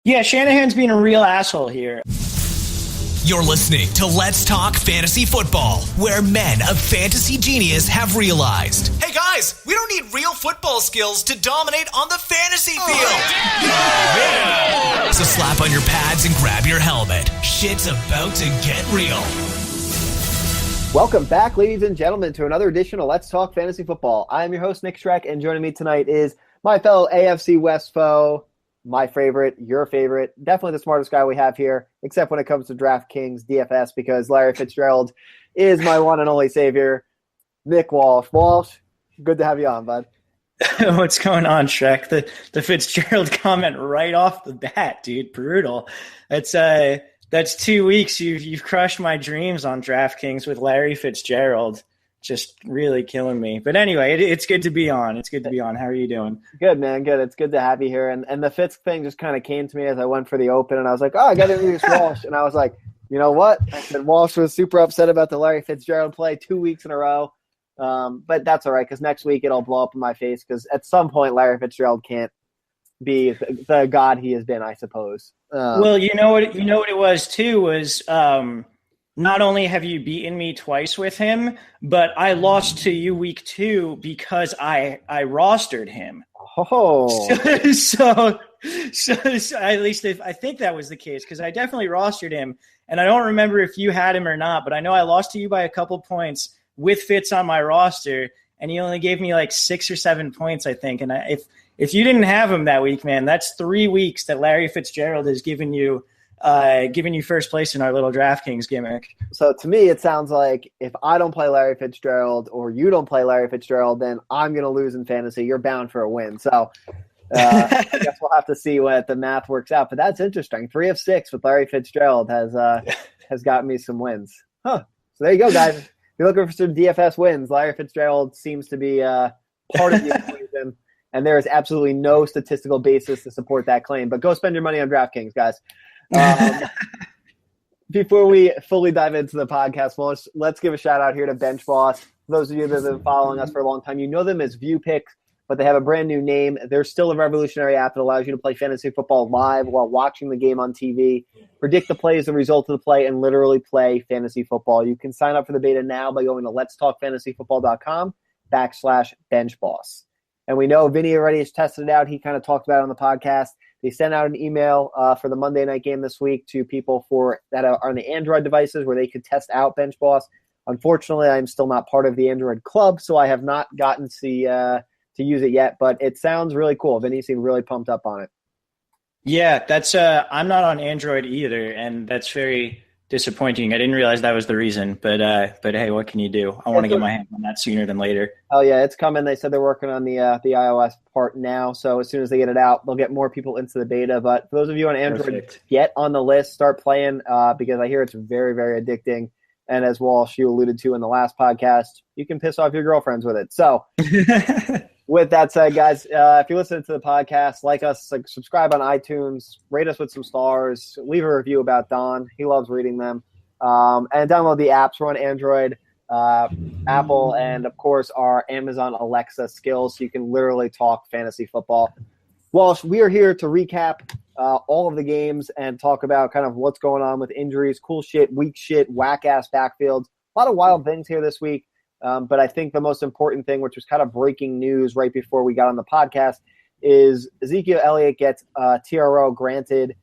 Yeah, Shanahan's being a real asshole here. You're listening to Let's Talk Fantasy Football, where men of fantasy genius have realized, hey guys, we don't need real football skills to dominate on the fantasy field. Yeah. So slap on your pads and grab your helmet. Shit's about to get real. Welcome back, ladies and gentlemen, to another edition of Let's Talk Fantasy Football. I am your host, Nick Schreck, and joining me tonight is my fellow AFC West foe, my favorite, your favorite, definitely the smartest guy we have here, except when it comes to DraftKings DFS, because Larry Fitzgerald is my one and only savior, Nick Walsh. Walsh, good to have you on, bud. What's going on, Shrek? The Fitzgerald comment right off the bat, dude. Brutal. That's 2 weeks. You've crushed my dreams on DraftKings with Larry Fitzgerald. Just really killing me. But anyway, it's good to be on. It's good to be on. How are you doing? Good, man. Good. It's good to have you here. And the Fitz thing just kind of came to me as I went for the open, and I was like, oh, I got to introduce Walsh. And I was like, you know what? And Walsh was super upset about the Larry Fitzgerald play 2 weeks in a row. But that's all right, because next week it'll blow up in my face, because at some point Larry Fitzgerald can't be the god he has been, I suppose. Well, you know what it was too was not only have you beaten me twice with him, but I lost to you week 2 because I rostered him. Oh, so at least I think that was the case, because I definitely rostered him, and I don't remember if you had him or not, but I know I lost to you by a couple points with Fitz on my roster, and he only gave me like 6 or 7 points, I think. And if you didn't have him that week, man, that's 3 weeks that Larry Fitzgerald has given you first place in our little DraftKings gimmick. So to me, it sounds like if I don't play Larry Fitzgerald or you don't play Larry Fitzgerald, then I'm going to lose in fantasy. You're bound for a win. So I guess we'll have to see what the math works out. But that's interesting. 3 of 6 with Larry Fitzgerald has gotten me some wins. Huh. So there you go, guys. If you're looking for some DFS wins, Larry Fitzgerald seems to be part of the equation. And there is absolutely no statistical basis to support that claim. But go spend your money on DraftKings, guys. Before we fully dive into the podcast, let's give a shout out here to BenchBoss. For those of you that have been following us for a long time, you know them as ViewPicks, but they have a brand new name. They're still a revolutionary app that allows you to play fantasy football live while watching the game on TV, predict the plays, the result of the play, and literally play fantasy football. You can sign up for the beta now by going to letstalkfantasyfootball.com/benchboss. And we know Vinny already has tested it out. He kind of talked about it on the podcast. They sent out an email for the Monday night game this week to people that are on the Android devices where they could test out BenchBoss. Unfortunately, I'm still not part of the Android club, so I have not gotten to use it yet. But it sounds really cool. Vinny seemed really pumped up on it. Yeah, that's I'm not on Android either, and that's very disappointing. I didn't realize that was the reason, but hey, what can you do? I want to get my hands on that sooner than later. Oh yeah, it's coming. They said they're working on the iOS part now, so as soon as they get it out, they'll get more people into the beta. But for those of you on Android, Perfect. Get on the list, start playing, because I hear it's very, very addicting. And as Walsh, you alluded to in the last podcast, you can piss off your girlfriends with it. So with that said, guys, if you're listening to the podcast, like us, subscribe on iTunes, rate us with some stars, leave a review about Don. He loves reading them. And download the apps. We're on Android, Apple, and, of course, our Amazon Alexa skills, so you can literally talk fantasy football. Walsh, we are here to recap all of the games and talk about kind of what's going on with injuries, cool shit, weak shit, whack-ass backfields. A lot of wild things here this week. But I think the most important thing, which was kind of breaking news right before we got on the podcast, is Ezekiel Elliott gets TRO granted.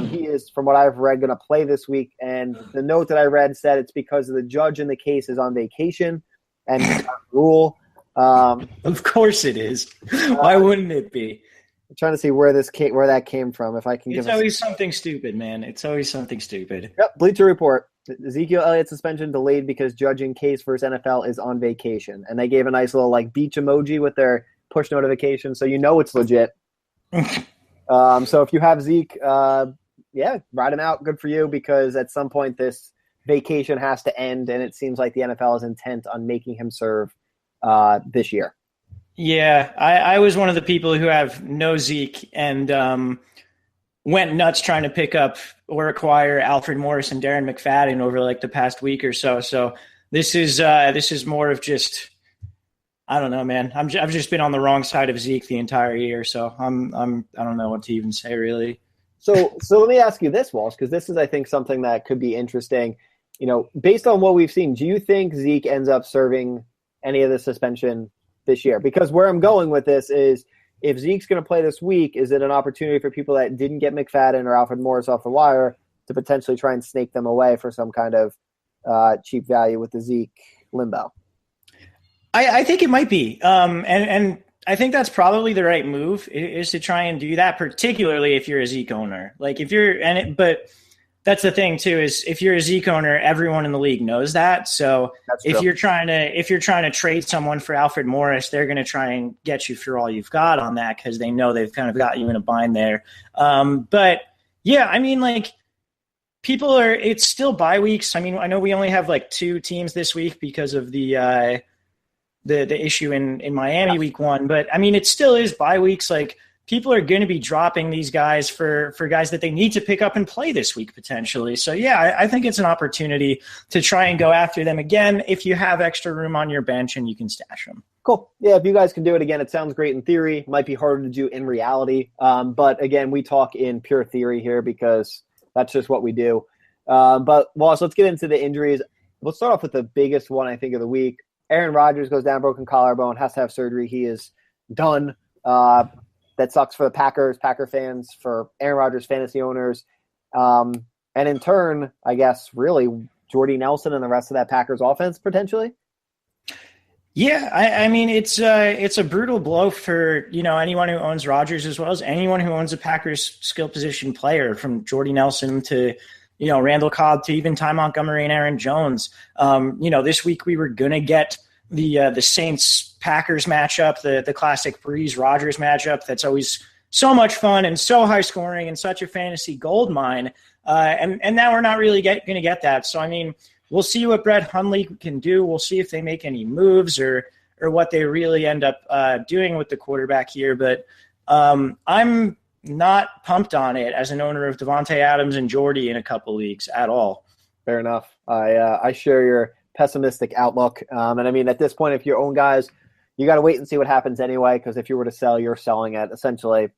He is, from what I've read, going to play this week. And the note that I read said it's because the judge in the case is on vacation and he can't rule. Of course it is. Why wouldn't it be? I'm trying to see where that came from. If I can It's always something stupid, man. It's always something stupid. Yep, Bleacher Report. Ezekiel Elliott suspension delayed because judge in case versus NFL is on vacation. And they gave a nice little beach emoji with their push notification, so you know it's legit. So if you have Zeke, ride him out. Good for you, because at some point this vacation has to end, and it seems like the NFL is intent on making him serve this year. Yeah, I was one of the people who have no Zeke and went nuts trying to pick up or acquire Alfred Morris and Darren McFadden over the past week or so. So this is more of just, I don't know, man. I've just been on the wrong side of Zeke the entire year, so I don't know what to even say really. So let me ask you this, Walsh, because this is, I think, something that could be interesting. Based on what we've seen, do you think Zeke ends up serving any of the suspension this year? Because where I'm going with this is, if Zeke's going to play this week, is it an opportunity for people that didn't get McFadden or Alfred Morris off the wire to potentially try and snake them away for some kind of cheap value with the Zeke limbo? I think it might be. And I think that's probably the right move, is to try and do that, particularly if you're a Zeke owner. Like but that's the thing too, is if you're a Zeke owner, everyone in the league knows that. So if you're trying to trade someone for Alfred Morris, they're going to try and get you for all you've got on that, because they know they've kind of got you in a bind there. But yeah, I mean, like, it's still bye weeks. I mean, I know we only have like 2 teams this week because of the issue in Miami week 1, but I mean, it still is bye weeks. Like, people are going to be dropping these guys for guys that they need to pick up and play this week potentially. So yeah, I think it's an opportunity to try and go after them again if you have extra room on your bench and you can stash them. Cool. Yeah, if you guys can do it again, it sounds great in theory. Might be harder to do in reality. But again, we talk in pure theory here because that's just what we do. But Wallace, let's get into the injuries. We'll start off with the biggest one, I think, of the week. Aaron Rodgers goes down, broken collarbone, has to have surgery. He is done. That sucks for the Packer fans, for Aaron Rodgers fantasy owners. And in turn, I guess, really, Jordy Nelson and the rest of that Packers offense, potentially? Yeah, I mean, it's a brutal blow for, anyone who owns Rodgers, as well as anyone who owns a Packers skill position player, from Jordy Nelson to, Randall Cobb to even Ty Montgomery and Aaron Jones. This week we were going to get the Saints-Packers matchup, the classic Breeze-Rodgers matchup that's always so much fun and so high scoring and such a fantasy gold mine. And now we're not really going to get that. So, I mean, we'll see what Brett Hundley can do. We'll see if they make any moves or what they really end up doing with the quarterback here. But I'm not pumped on it as an owner of Devontae Adams and Jordy in a couple leagues at all. Fair enough. I share your pessimistic outlook. And I mean, at this point, if you own guys, you got to wait and see what happens anyway, because if you were to sell, you're selling at essentially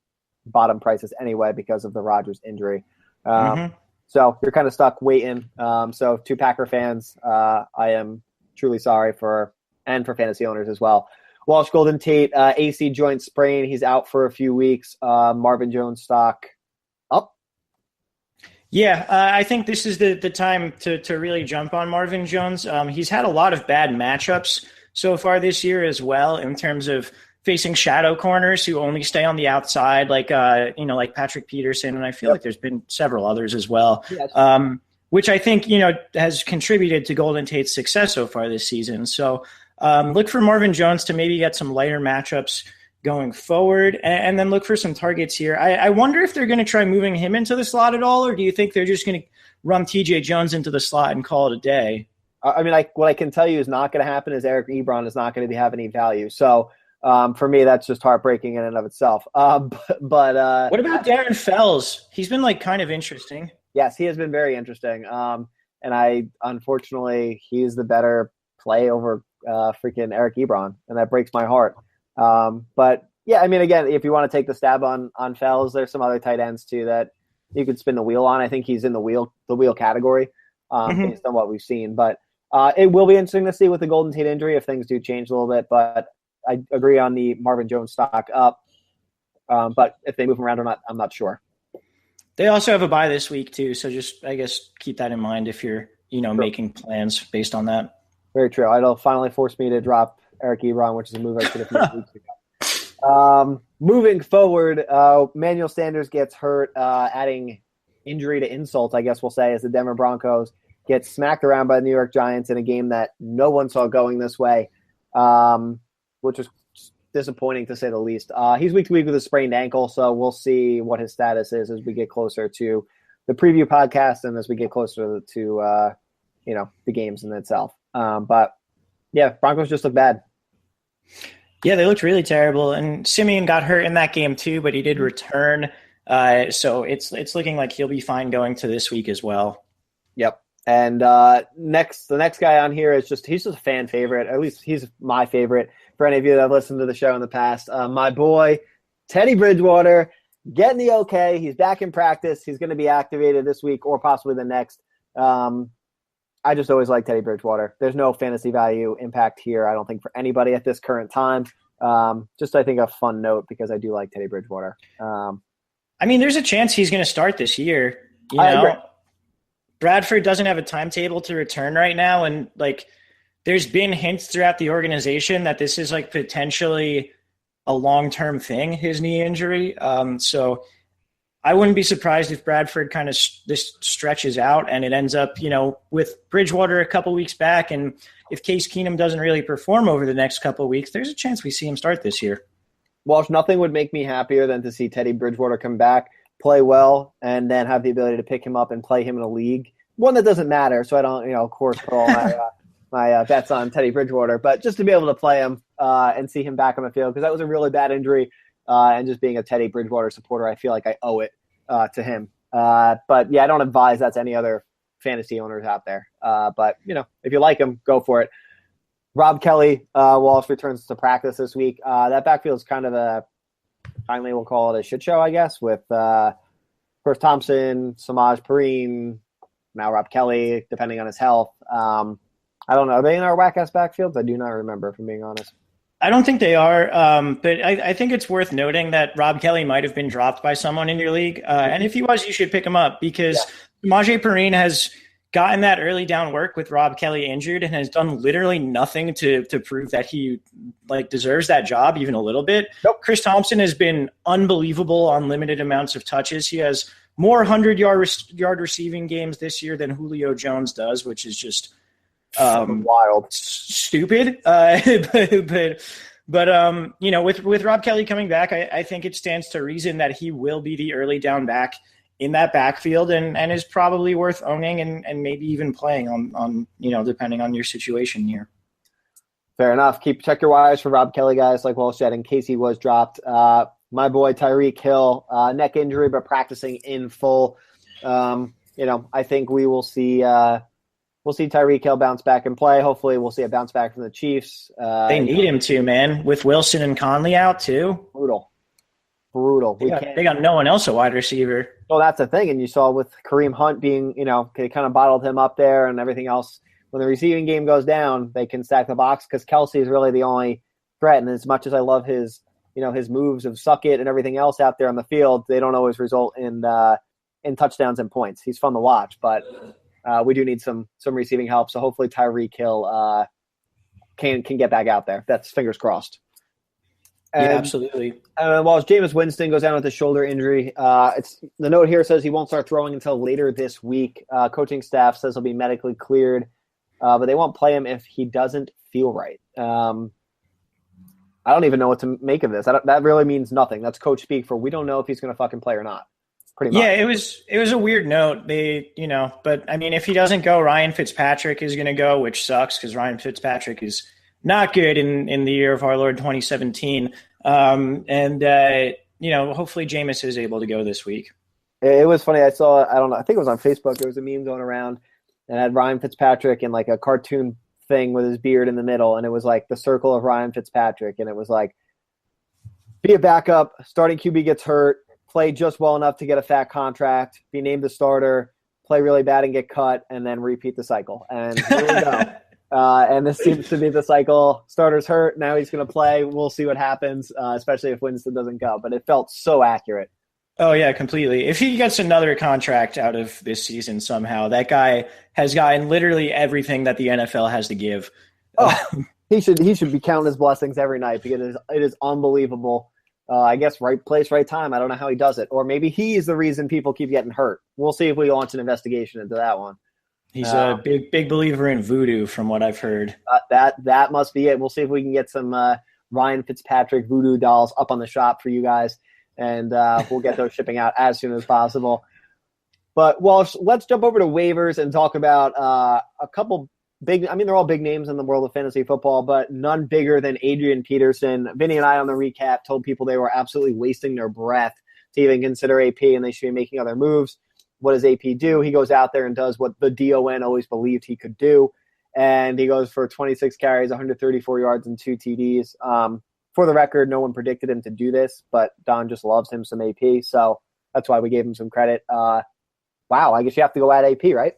bottom prices anyway because of the Rodgers injury. So you're kind of stuck waiting. So to Packer fans, I am truly sorry for fantasy owners as well. Walsh Golden Tate, AC joint sprain. He's out for a few weeks. Marvin Jones stock up. Yeah, I think this is the time to really jump on Marvin Jones. He's had a lot of bad matchups so far this year as well, in terms of facing shadow corners who only stay on the outside, like Patrick Peterson, and I feel like there's been several others as well, which I think has contributed to Golden Tate's success so far this season. So look for Marvin Jones to maybe get some lighter matchups going forward, and then look for some targets here. I wonder if they're going to try moving him into the slot at all, or do you think they're just going to run TJ Jones into the slot and call it a day? I mean, what I can tell you is not going to happen is Eric Ebron is not going to have any value. So for me, that's just heartbreaking in and of itself. But what about Darren Fells? He's been kind of interesting. Yes, he has been very interesting. And unfortunately, he's the better play over freaking Eric Ebron, and that breaks my heart. But yeah, I mean, again, if you want to take the stab on Fells, there's some other tight ends too that you could spin the wheel on. I think he's in the wheel category based on what we've seen. But it will be interesting to see with the Golden Tate injury if things do change a little bit. But I agree on the Marvin Jones stock up. But if they move him around or not, I'm not sure. They also have a bye this week too, so just, I guess, keep that in mind if you're making plans based on that. Very true. It'll finally force me to drop Eric Ebron, which is a move I should have made weeks ago. Moving forward, Manuel Sanders gets hurt, adding injury to insult, I guess we'll say, as the Denver Broncos get smacked around by the New York Giants in a game that no one saw going this way, which was disappointing to say the least. He's week to week with a sprained ankle, so we'll see what his status is as we get closer to the preview podcast and as we get closer to the games in itself. But yeah, Broncos just look bad. Yeah, they looked really terrible. And Simeon got hurt in that game too, but he did return. So it's looking like he'll be fine going to this week as well. Yep. And the next guy on here he's just a fan favorite. At least he's my favorite. For any of you that have listened to the show in the past, my boy Teddy Bridgewater getting the okay. He's back in practice. He's going to be activated this week or possibly the next. I just always like Teddy Bridgewater. There's no fantasy value impact here, I don't think, for anybody at this current time. Just, I think, a fun note because I do like Teddy Bridgewater. I mean, there's a chance he's going to start this year. I agree. Bradford doesn't have a timetable to return right now. And, like, there's been hints throughout the organization that this is, like, potentially a long-term thing, his knee injury. So I wouldn't be surprised if Bradford kind of this stretches out and it ends up, with Bridgewater a couple weeks back. And if Case Keenum doesn't really perform over the next couple of weeks, there's a chance we see him start this year. Walsh, nothing would make me happier than to see Teddy Bridgewater come back, play well, and then have the ability to pick him up and play him in a league. One that doesn't matter, so I don't, of course, put all my bets on Teddy Bridgewater. But just to be able to play him and see him back on the field, because that was a really bad injury. And just being a Teddy Bridgewater supporter, I feel like I owe it to him. But, yeah, I don't advise that to any other fantasy owners out there. But, if you like him, go for it. Rob Kelly, Walsh returns to practice this week. That backfield is kind of finally we'll call it a shit show, I guess, with Chris Thompson, Samaj Perine, now Rob Kelly, depending on his health. I don't know. Are they in our whack-ass backfields? I do not remember, if I'm being honest. I don't think they are, but I think it's worth noting that Rob Kelly might have been dropped by someone in your league. And if he was, you should pick him up because Samaj Perine has gotten that early down work with Rob Kelly injured and has done literally nothing to prove that he deserves that job even a little bit. Nope. Chris Thompson has been unbelievable on limited amounts of touches. He has more 100-yard receiving games this year than Julio Jones does, which is just wild, stupid. But with Rob Kelly coming back, I think it stands to reason that he will be the early down back in that backfield and is probably worth owning and maybe even playing on depending on your situation here. Fair enough. Check your wires for Rob Kelly, guys, like Walsh said, in case he was dropped. My boy Tyreek Hill, neck injury, but practicing in full. I think we will see Tyreek Hill bounce back and play. Hopefully we'll see a bounce back from the Chiefs. They need him to, man, with Wilson and Conley out too. Brutal. They got no one else a wide receiver. Well, that's the thing. And you saw with Kareem Hunt being, they kind of bottled him up there and everything else. When the receiving game goes down, they can stack the box because Kelsey is really the only threat. And as much as I love his moves of suck it and everything else out there on the field, they don't always result in touchdowns and points. He's fun to watch, but we do need some receiving help. So hopefully Tyreek Hill can get back out there. That's fingers crossed. Yeah, absolutely. While Jameis Winston goes down with a shoulder injury, the note here says he won't start throwing until later this week. Coaching staff says he'll be medically cleared, but they won't play him if he doesn't feel right. I don't even know what to make of this. That really means nothing. That's coach speak for we don't know if he's going to fucking play or not. Pretty much. Yeah, it was a weird note. But I mean, if he doesn't go, Ryan Fitzpatrick is going to go, which sucks because Ryan Fitzpatrick is not good in the year of our Lord 2017. Hopefully Jameis is able to go this week. It was funny. I saw, I don't know, I think it was on Facebook. There was a meme going around and had Ryan Fitzpatrick in like a cartoon thing with his beard in the middle. And it was like the circle of Ryan Fitzpatrick. And it was like, be a backup, starting QB gets hurt, play just well enough to get a fat contract, be named the starter, play really bad and get cut, and then repeat the cycle. And here we go. And this seems to be the cycle. Starter's hurt. Now he's going to play. We'll see what happens, especially if Winston doesn't go. But it felt so accurate. Oh, yeah, completely. If he gets another contract out of this season somehow, that guy has gotten literally everything that the NFL has to give. He should be counting his blessings every night because it is unbelievable. I guess right place, right time. I don't know how he does it. Or maybe he's the reason people keep getting hurt. We'll see if we launch an investigation into that one. He's a big believer in voodoo, from what I've heard. That must be it. We'll see if we can get some Ryan Fitzpatrick voodoo dolls up on the shop for you guys, and we'll get those shipping out as soon as possible. But let's jump over to waivers and talk about a couple big. I mean, they're all big names in the world of fantasy football, but none bigger than Adrian Peterson. Vinny and I on the recap told people they were absolutely wasting their breath to even consider AP, and they should be making other moves. What does AP do? He goes out there and does what the DON always believed he could do, and he goes for 26 carries, 134 yards, and 2 TDs. For the record, no one predicted him to do this, but Don just loves him some AP, so that's why we gave him some credit. Wow, I guess you have to go at AP, right?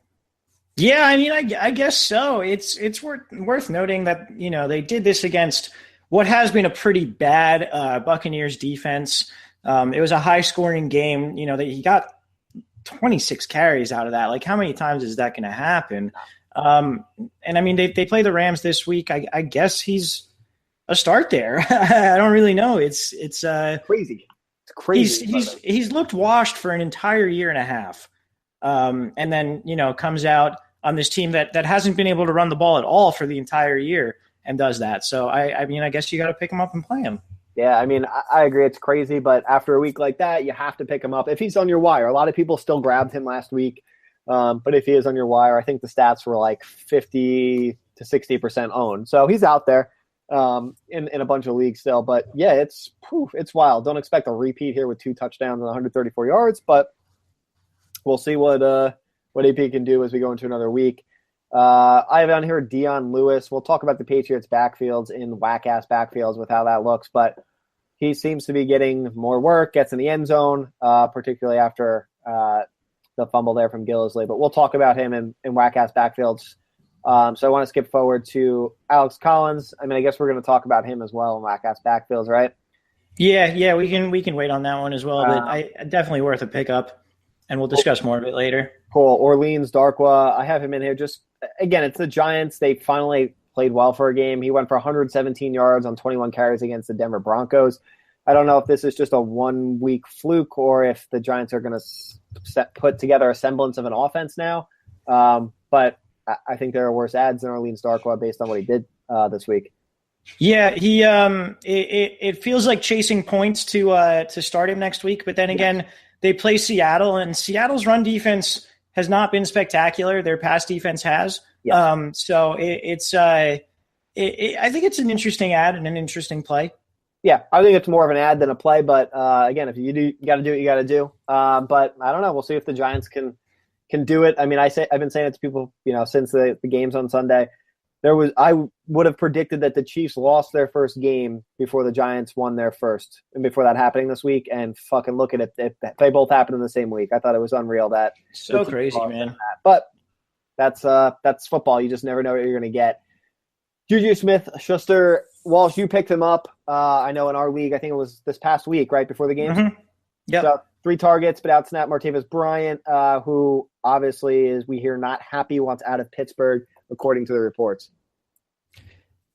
Yeah, I mean, I guess so. It's worth noting that, they did this against what has been a pretty bad Buccaneers defense. It was a high-scoring game. He got 26 carries out of that. Like, how many times is that going to happen? And, I mean, they play the Rams this week. I guess he's a start there. I don't really know. It's crazy. It's crazy. He's looked washed for an entire year and a half. And then, comes out on this team that hasn't been able to run the ball at all for the entire year and does that. So, I mean, I guess you got to pick him up and play him. Yeah, I mean, I agree. It's crazy, but after a week like that, you have to pick him up. If he's on your wire, a lot of people still grabbed him last week. But if he is on your wire, I think the stats were like 50 to 60% owned. So he's out there in a bunch of leagues still. But, yeah, it's wild. Don't expect a repeat here with 2 touchdowns and 134 yards, but we'll see what AP can do as we go into another week. I have on here Dion Lewis. We'll talk about the Patriots backfields in whack-ass backfields with how that looks, but he seems to be getting more work, gets in the end zone, particularly after the fumble there from Gillisley. But we'll talk about him in whack-ass backfields. So I want to skip forward to Alex Collins. I mean, I guess we're going to talk about him as well in whack-ass backfields, right? Yeah, we can wait on that one as well, but definitely worth a pickup, and we'll discuss more of it later. Cool. Orleans Darkwa, I have him in here. Just, again, it's the Giants. They finally played well for a game. He went for 117 yards on 21 carries against the Denver Broncos. I don't know if this is just a one-week fluke or if the Giants are going to put together a semblance of an offense now. But I think there are worse ads than Orleans Darkwa based on what he did this week. Yeah, he it feels like chasing points to start him next week. But then again, they play Seattle, and Seattle's run defense has not been spectacular. Their pass defense has. Yes. So I think it's an interesting ad and an interesting play. Yeah, I think it's more of an ad than a play. But again, if you got to do what you got to do. But I don't know. We'll see if the Giants can do it. I mean, I've been saying it to people, since the games on Sunday. I would have predicted that the Chiefs lost their first game before the Giants won their first, and before that happening this week. And fucking look at it, they both happened in the same week. I thought it was unreal that. So crazy, man. But that's football. You just never know what you're going to get. Juju Smith-Schuster, Walsh, you picked him up. I know in our league, I think it was this past week, right before the game. Mm-hmm. Yeah. So 3 targets, but outsnapped Martavis Bryant, who obviously is, we hear, not happy, wants out of Pittsburgh, according to the reports.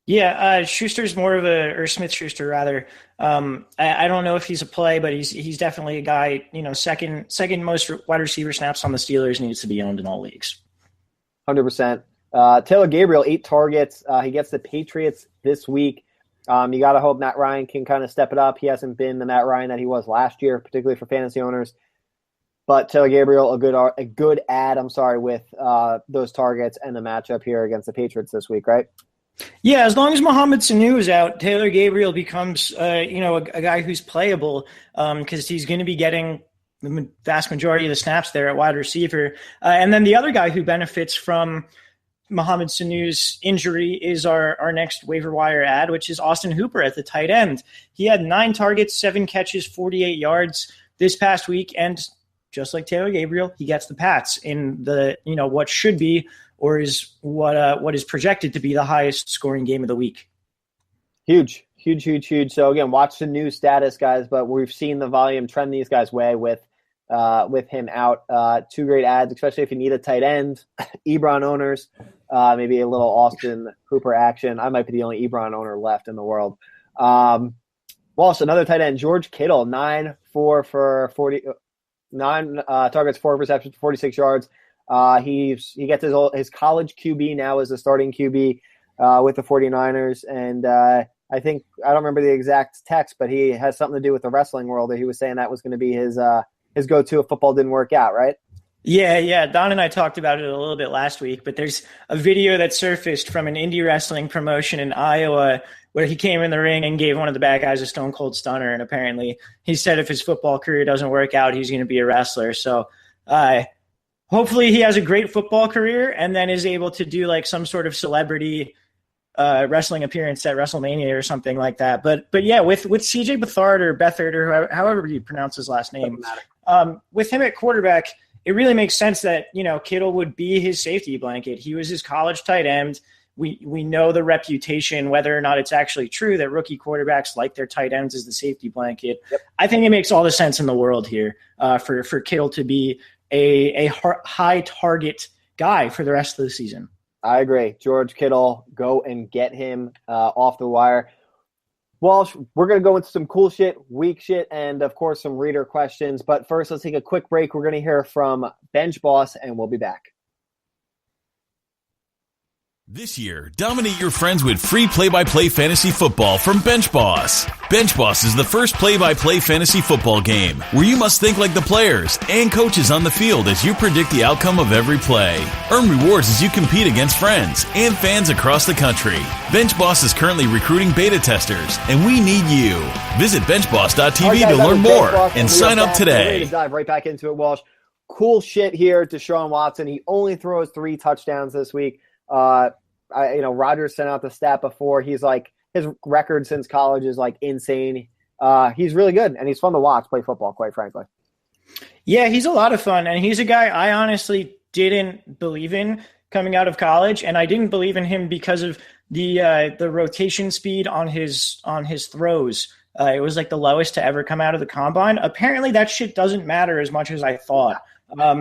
Yeah, Schuster's more of or Smith-Schuster rather. I don't know if he's a play, but he's definitely a guy, second most wide receiver snaps on the Steelers, needs to be owned in all leagues. 100%. Taylor Gabriel, 8 targets. He gets the Patriots this week. You got to hope Matt Ryan can kind of step it up. He hasn't been the Matt Ryan that he was last year, particularly for fantasy owners. But Taylor Gabriel, a good ad, with those targets and the matchup here against the Patriots this week, right? Yeah, as long as Mohamed Sanu is out, Taylor Gabriel becomes, a guy who's playable because he's going to be getting the vast majority of the snaps there at wide receiver. And then the other guy who benefits from Mohamed Sanu's injury is our next waiver wire ad, which is Austin Hooper at the tight end. He had 9 targets, 7 catches, 48 yards this past week, and just like Taylor Gabriel, he gets the Pats in the what should be or is what is projected to be the highest scoring game of the week. Huge. So again, watch the new status, guys. But we've seen the volume trend these guys' way with him out. 2 great ads, especially if you need a tight end. Ebron owners, maybe a little Austin Hooper action. I might be the only Ebron owner left in the world. Walsh, another tight end, George Kittle, 9 targets, 4 receptions, 46 yards. He gets his college QB now as a starting QB with the 49ers. And I think, I don't remember the exact text, but he has something to do with the wrestling world. That he was saying that was going to be his go-to if football didn't work out, right? Yeah. Don and I talked about it a little bit last week, but there's a video that surfaced from an indie wrestling promotion in Iowa where he came in the ring and gave one of the bad guys a stone cold stunner. And apparently he said if his football career doesn't work out, he's going to be a wrestler. So hopefully he has a great football career and then is able to do like some sort of celebrity wrestling appearance at WrestleMania or something like that. But yeah, with CJ Beathard or Beathard or however you pronounce his last name, with him at quarterback, it really makes sense that, Kittle would be his safety blanket. He was his college tight end. We know the reputation, whether or not it's actually true, that rookie quarterbacks like their tight ends as the safety blanket. Yep. I think it makes all the sense in the world here for Kittle to be a high target guy for the rest of the season. I agree. George Kittle, go and get him off the wire. Walsh, we're going to go into some cool shit, weak shit, and, of course, some reader questions. But first, let's take a quick break. We're going to hear from BenchBoss, and we'll be back. This year, dominate your friends with free play-by-play fantasy football from BenchBoss. BenchBoss is the first play-by-play fantasy football game where you must think like the players and coaches on the field as you predict the outcome of every play. Earn rewards as you compete against friends and fans across the country. BenchBoss is currently recruiting beta testers, and we need you. Visit benchboss.tv to learn more and sign up today. We're ready to dive right back into it, Walsh. Cool shit here, Deshaun Watson. He only throws 3 touchdowns this week. Rodgers sent out the stat before. He's like, his record since college is like insane. He's really good, and he's fun to watch play football, quite frankly. Yeah, he's a lot of fun, and he's a guy I honestly didn't believe in coming out of college, and I didn't believe in him because of the rotation speed on his throws. It was like the lowest to ever come out of the combine. Apparently, that shit doesn't matter as much as I thought,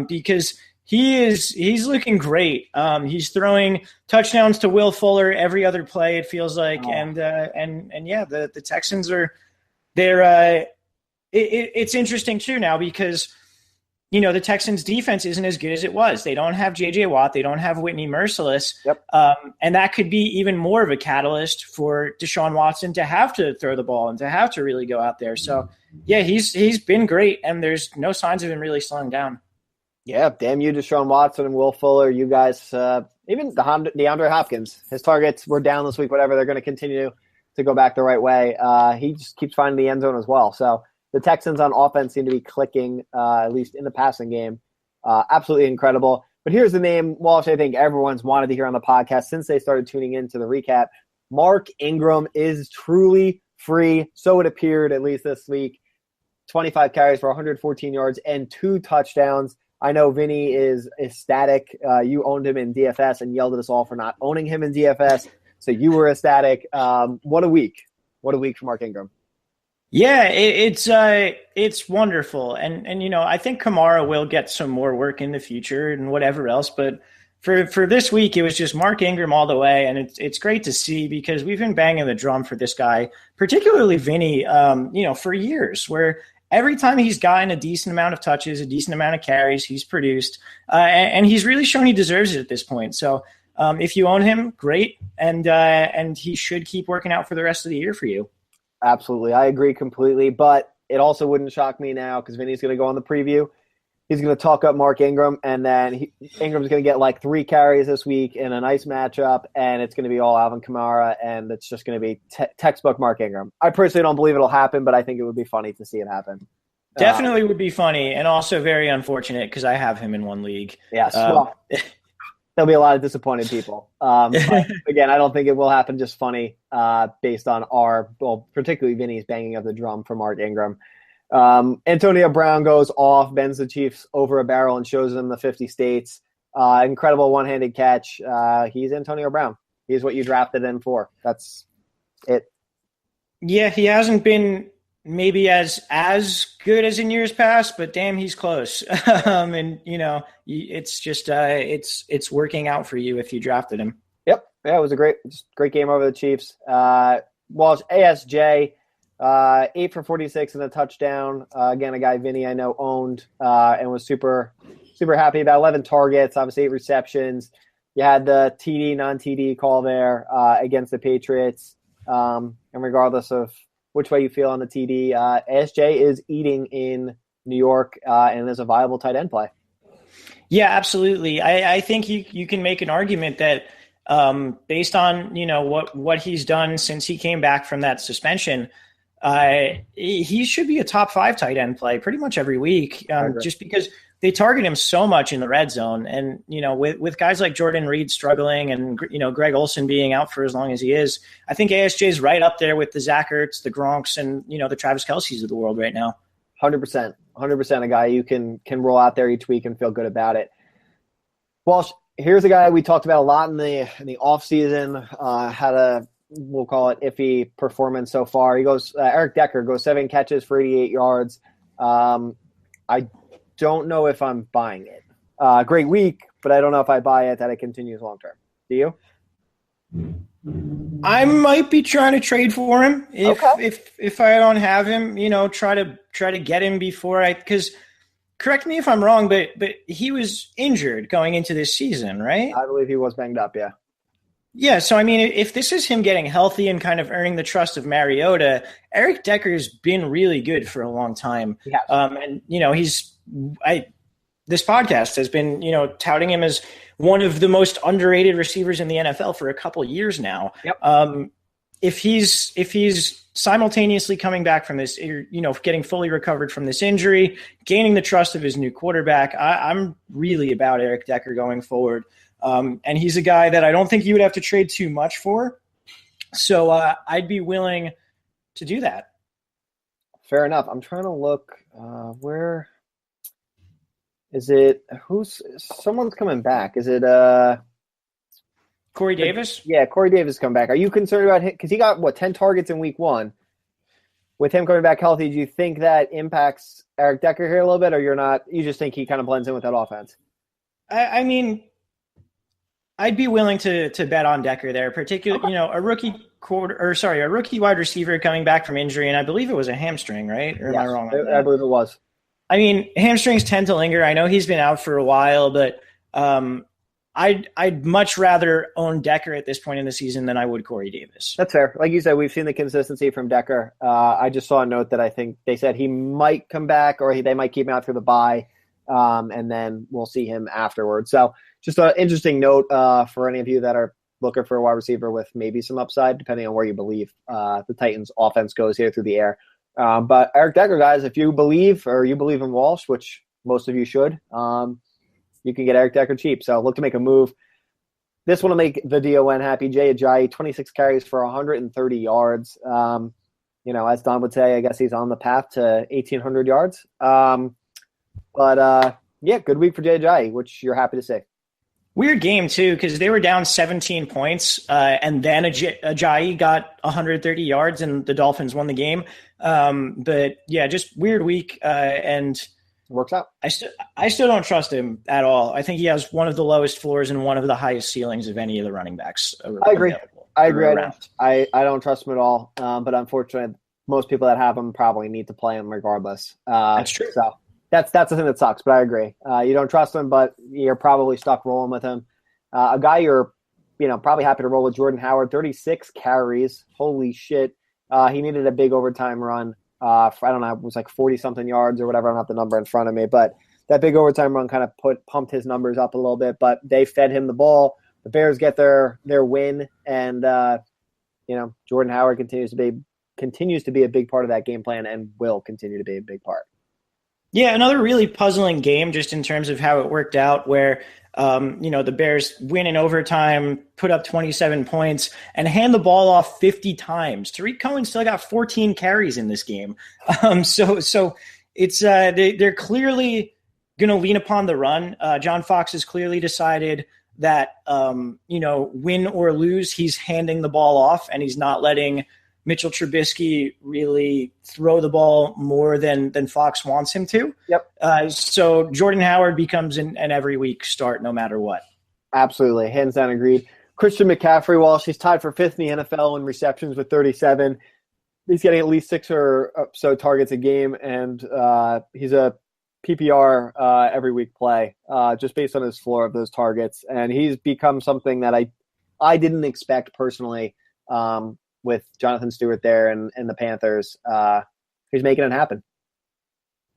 because he's looking great. He's throwing touchdowns to Will Fuller every other play, it feels like. And yeah, the Texans it's interesting too now because, the Texans defense isn't as good as it was. They don't have JJ Watt. They don't have Whitney Merciless. Yep. And that could be even more of a catalyst for Deshaun Watson to have to throw the ball and to have to really go out there. So yeah, he's been great, and there's no signs of him really slowing down. Yeah, damn you, Deshaun Watson and Will Fuller. You guys, even DeAndre Hopkins, his targets were down this week, whatever. They're going to continue to go back the right way. He just keeps finding the end zone as well. So the Texans on offense seem to be clicking, at least in the passing game. Absolutely incredible. But here's the name, Walsh, I think everyone's wanted to hear on the podcast since they started tuning into the recap. Mark Ingram is truly free. So it appeared, at least this week. 25 carries for 114 yards and 2 touchdowns. I know Vinny is ecstatic. You owned him in DFS and yelled at us all for not owning him in DFS. So you were ecstatic. What a week. What a week for Mark Ingram. Yeah, it's wonderful. And I think Kamara will get some more work in the future and whatever else. But for this week, it was just Mark Ingram all the way. And it's great to see because we've been banging the drum for this guy, particularly Vinny, for years, where every time he's gotten a decent amount of touches, a decent amount of carries, he's produced. And he's really shown he deserves it at this point. So if you own him, great. And he should keep working out for the rest of the year for you. Absolutely. I agree completely. But it also wouldn't shock me now because Vinny's going to go on the preview. He's going to talk up Mark Ingram, and then Ingram's going to get like 3 carries this week in a nice matchup, and it's going to be all Alvin Kamara, and it's just going to be textbook Mark Ingram. I personally don't believe it'll happen, but I think it would be funny to see it happen. Definitely would be funny, and also very unfortunate because I have him in one league. Yes, well, there'll be a lot of disappointed people. But again, I don't think it will happen. Just funny based on particularly Vinny's banging of the drum for Mark Ingram. Antonio Brown goes off, bends the Chiefs over a barrel and shows them the 50 states. Incredible one-handed catch. He's Antonio Brown. He's what you drafted him for. That's it. Yeah, he hasn't been maybe as good as in years past, but damn, he's close. And it's just it's working out for you if you drafted him. Yep. Yeah, it was a great game over the Chiefs. Walsh, ASJ. 8 for 46 and a touchdown. Again, a guy Vinny I know owned and was super, super happy about. 11 targets, obviously 8 receptions. You had the TD, non-TD call there against the Patriots. And regardless of which way you feel on the TD, ASJ is eating in New York and is a viable tight end play. Yeah, absolutely. I think you can make an argument that based on what he's done since he came back from that suspension, he should be a top 5 tight end play pretty much every week, just because they target him so much in the red zone. And, with guys like Jordan Reed struggling and, Greg Olsen being out for as long as he is, I think ASJ is right up there with the Zach Ertz, the Gronks, and, the Travis Kelce's of the world right now. 100%. 100% a guy you can roll out there each week and feel good about it. Walsh, here's a guy we talked about a lot in the offseason, had a, we'll call it iffy performance so far. He goes, Eric Decker goes 7 catches for 88 yards. I don't know if I'm buying it. Great week, but I don't know if I buy it that it continues long term. Do you? I might be trying to trade for him if I don't have him. Try to get him before because correct me if I'm wrong, but he was injured going into this season, right? I believe he was banged up. Yeah. Yeah. So I mean, if this is him getting healthy and kind of earning the trust of Mariota, Eric Decker's been really good for a long time. Yeah. And this podcast has been, touting him as one of the most underrated receivers in the NFL for a couple years now. Yep. If he's simultaneously coming back from this, getting fully recovered from this injury, gaining the trust of his new quarterback, I'm really about Eric Decker going forward. And he's a guy that I don't think you would have to trade too much for. So I'd be willing to do that. Fair enough. I'm trying to look where is it? Someone's coming back. Is it Corey Davis? Yeah, Corey Davis come back. Are you concerned about him? Because he got 10 targets in week 1. With him coming back healthy, do you think that impacts Eric Decker here a little bit, or you're not? You just think he kind of blends in with that offense? I mean, I'd be willing to bet on Decker there, particularly, a rookie wide receiver coming back from injury, and I believe it was a hamstring, right? Or am I wrong? I believe it was. I mean, hamstrings tend to linger. I know he's been out for a while, but I'd much rather own Decker at this point in the season than I would Corey Davis. That's fair. Like you said, we've seen the consistency from Decker. I just saw a note that I think they said he might come back or they might keep him out through the bye, and then we'll see him afterwards. So just an interesting note for any of you that are looking for a wide receiver with maybe some upside, depending on where you believe the Titans' offense goes here through the air. But Eric Decker, guys, if you believe in Walsh, which most of you should, you can get Eric Decker cheap. So look to make a move. This one will make the DON happy. Jay Ajayi, 26 carries for 130 yards. As Don would say, I guess he's on the path to 1,800 yards. Good week for Jay Ajayi, which you're happy to see. Weird game, too, because they were down 17 points, and then Ajayi got 130 yards, and the Dolphins won the game. Just weird week, and works out. I still don't trust him at all. I think he has one of the lowest floors and one of the highest ceilings of any of the running backs. I agree. I don't trust him at all, but unfortunately, most people that have him probably need to play him regardless. That's true. So that's the thing that sucks, but I agree. You don't trust him, but you're probably stuck rolling with him. A guy you're probably happy to roll with, Jordan Howard, 36 carries. Holy shit. He needed a big overtime run. I don't know, it was like 40-something yards or whatever. I don't have the number in front of me, but that big overtime run kind of pumped his numbers up a little bit, but they fed him the ball. The Bears get their win, and Jordan Howard continues to be a big part of that game plan and will continue to be a big part. Yeah, another really puzzling game just in terms of how it worked out where the Bears win in overtime, put up 27 points, and hand the ball off 50 times. Tariq Cohen still got 14 carries in this game. So it's they're clearly going to lean upon the run. John Fox has clearly decided that, win or lose, he's handing the ball off, and he's not letting Mitchell Trubisky really throw the ball more than Fox wants him to. Yep. So Jordan Howard becomes an every week start no matter what. Absolutely. Hands down agreed. Christian McCaffrey, Walsh, he's tied for 5th in the NFL in receptions with 37. He's getting at least 6 or so targets a game, and he's a PPR every week play just based on his floor of those targets. And he's become something that I didn't expect personally with Jonathan Stewart there and the Panthers. He's making it happen.